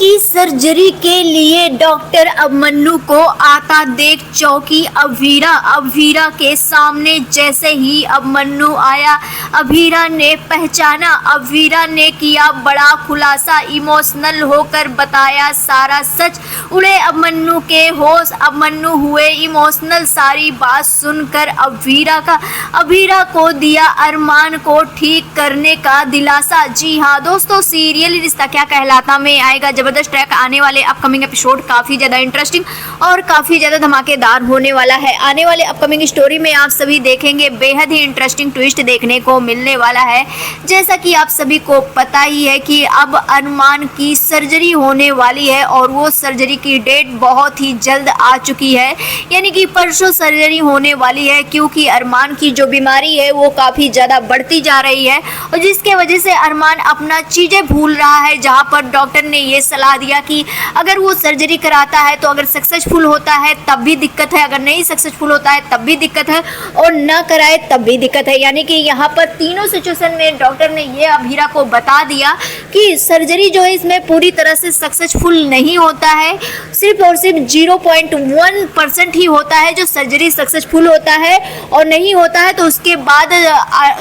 की सर्जरी के लिए डॉक्टर अभिमन्यु को आता देख चौंकी अभीरा। अभीरा के सामने जैसे ही अभिमन्यु आया, अभीरा ने पहचाना। अभीरा ने किया बड़ा खुलासा, इमोशनल होकर बताया सारा सच। उड़े अभिमन्यु के होश, अभिमन्यु हुए इमोशनल। सारी बात सुनकर अभीरा को दिया अरमान को ठीक करने का दिलासा। जी हाँ दोस्तों, सीरियल रिश्ता क्या कहलाता में आएगा जबरदस्त ट्रैक आने वाले अपकमिंग एपिसोड काफ़ी ज़्यादा इंटरेस्टिंग और काफ़ी ज़्यादा धमाकेदार होने वाला है। आने वाले अपकमिंग स्टोरी में आप सभी देखेंगे बेहद ही इंटरेस्टिंग ट्विस्ट देखने को मिलने वाला है। जैसा कि आप सभी को पता ही है कि अब अरमान की सर्जरी होने वाली है और वो सर्जरी की डेट बहुत ही जल्द आ चुकी है, यानी कि परसों सर्जरी होने वाली है, क्योंकि अरमान की जो बीमारी है वो काफ़ी ज़्यादा बढ़ती जा रही है और जिसके वजह से अरमान अपना चीज़ें भूल रहा है। जहाँ पर डॉक्टर ने ये सलाह दिया कि अगर वो सर्जरी कराता है तो अगर सक्सेसफुल होता है तब भी दिक्कत है, अगर नहीं सक्सेसफुल होता है तब भी दिक्कत है और ना कराए तब भी दिक्कत है। यानी कि यहाँ पर तीनों सिचुएशन में डॉक्टर ने ये अभीरा को बता दिया कि सर्जरी जो है इसमें पूरी तरह से सक्सेसफुल नहीं होता है, सिर्फ और सिर्फ 0.1% ही होता है जो सर्जरी सक्सेसफुल होता है, और नहीं होता है तो उसके बाद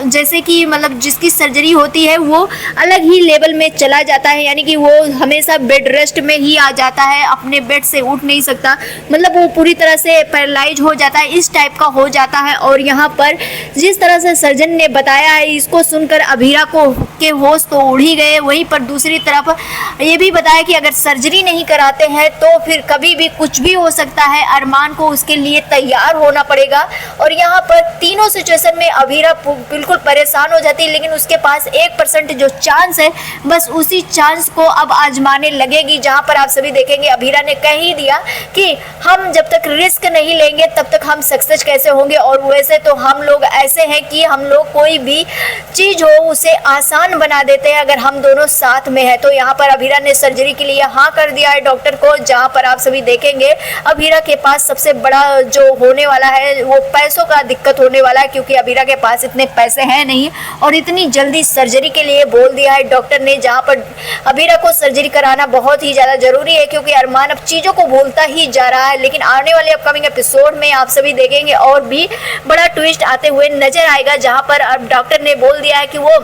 जैसे कि मतलब जिसकी सर्जरी होती है वो अलग ही लेवल में चला जाता है, यानी कि वो हमेशा बेड रेस्ट में ही आ जाता है, अपने बेड से उठ नहीं सकता, मतलब वो पूरी तरह से पैरालाइज हो जाता है, इस टाइप का हो जाता है। और यहाँ पर जिस तरह से सर्जन ने बताया है, इसको सुनकर अभीरा के होश तो उड़ ही गए। वहीं पर दूसरी तरफ ये भी बताया कि अगर सर्जरी नहीं कराते हैं तो फिर कभी भी कुछ भी हो सकता है, अरमान को उसके लिए तैयार होना पड़ेगा। और यहाँ पर तीनों सिचुएशन में अभीरा बिल्कुल परेशान हो जाती है, लेकिन उसके पास 1% जो चांस है बस उसी चांस को अब आजमाने लगेगी। जहाँ पर आप सभी देखेंगे अभीरा ने कह ही दिया कि हम जब तक रिस्क नहीं लेंगे तब तक हम सक्सेस कैसे होंगे, और वैसे तो हम लोग ऐसे हैं कि हम लोग कोई भी चीज़ हो उसे आसान बना देते हैं अगर हम दोनों साथ में हैं। तो यहाँ पर अभीरा ने सर्जरी के लिए हाँ कर दिया है डॉक्टर को। जहाँ पर आप सभी देखेंगे अभीरा के पास सबसे बड़ा जो होने वाला है वो पैसों का दिक्कत होने वाला है, क्योंकि अभीरा के पास इतने पैसे हैं नहीं और इतनी जल्दी सर्जरी के लिए बोल दिया है डॉक्टर ने। जहाँ पर अभीरा को सर्जरी कराना बहुत ही ज़्यादा ज़रूरी है, क्योंकि अरमान अब चीज़ों को भूलता ही जा रहा है। लेकिन आने वाले अपकमिंग एपिसोड में आप सभी देखेंगे और भी बड़ा ट्विस्ट आते हुए नजर आएगा, जहाँ पर अब डॉक्टर ने बोल दिया है कि वो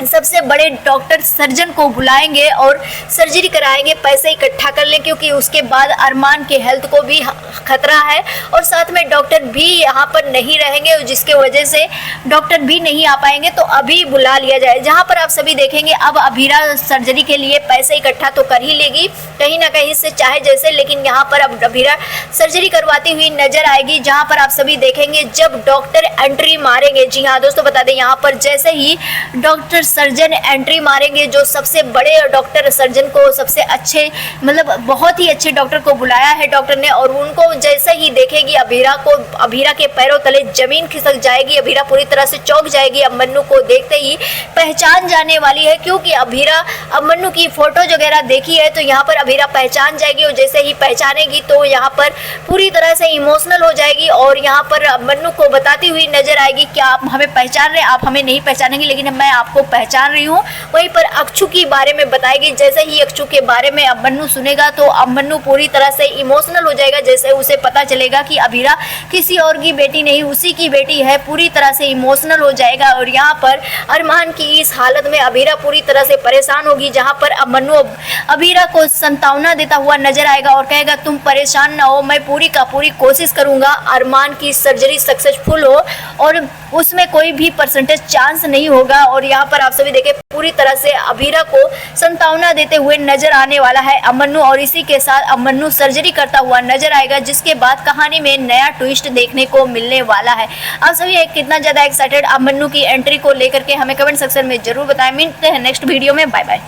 सबसे बड़े डॉक्टर सर्जन को बुलाएंगे और सर्जरी कराएंगे, पैसे इकट्ठा कर लें, क्योंकि उसके बाद अरमान के हेल्थ को भी खतरा है और साथ में डॉक्टर भी यहाँ पर नहीं रहेंगे, जिसके वजह से डॉक्टर भी नहीं आ पाएंगे। तो अभी बुला लिया जाए। जहाँ पर आप सभी देखेंगे अब अभीरा सर्जरी के लिए पैसे इकट्ठा तो कर ही लेगी कहीं ना कहीं से, चाहे जैसे, लेकिन यहाँ पर अब अभीरा सर्जरी करवाती हुई नजर आएगी। जहाँ पर आप सभी देखेंगे जब डॉक्टर एंट्री मारेंगे, जी हाँ दोस्तों बता दें, यहाँ पर जैसे ही डॉक्टर सर्जन एंट्री मारेंगे, जो सबसे बड़े डॉक्टर सर्जन को, सबसे अच्छे मतलब बहुत ही अच्छे डॉक्टर को बुलाया है डॉक्टर ने, और उनको जैसे ही देखेगी अभीरा के पैरों तले जमीन खिसक जाएगी। अभीरा पूरी तरह से चौंक जाएगी, अभिमन्यु को देखते ही पहचान जाने वाली है, क्योंकि अभीरा अभिमन्यु की फोटो वगैरह देखी है तो यहाँ पर अभीरा पहचान जाएगी। और जैसे ही पहचानेगी तो यहाँ पर पूरी तरह से इमोशनल हो जाएगी और यहाँ पर अभिमन्यु को बताती हुई नजर आएगी कि आप हमें पहचान रहे हैं, आप हमें नहीं पहचानेंगे लेकिन मैं आपको पहचान रही हूँ। वहीं पर अक्षु के बारे में बताएगी। जैसे ही अक्षु के बारे में अभिमन्यु सुनेगा तो अभिमन्यु पूरी तरह से इमोशनल हो जाएगा, जैसे उसे पता चलेगा कि अभीरा किसी और की बेटी नहीं उसी की बेटी है, पूरी तरह से इमोशनल हो जाएगा। और यहाँ पर अरमान की इस हालत में अभीरा पूरी तरह से परेशान होगी, जहाँ पर अभिमन्यु अभीरा को सांत्वना देता हुआ नजर आएगा और कहेगा तुम परेशान ना हो, मैं पूरी का पूरी कोशिश करूंगा अरमान की सर्जरी सक्सेसफुल हो और उसमें कोई भी परसेंटेज चांस नहीं होगा। और यहाँ पर आप सभी देखें पूरी तरह से अभीरा को सांत्वना देते हुए नजर आने वाला है अभिमन्यु, और इसी के साथ अभिमन्यु सर्जरी करता हुआ नजर आएगा, जिसके बाद कहानी में नया ट्विस्ट देखने को मिलने वाला है। आप सभी कितना ज्यादा एक्साइटेड अभिमन्यु की एंट्री को लेकर के हमें कमेंट सेक्शन में जरूर बताएं। मिलते हैं नेक्स्ट वीडियो में, बाय बाय।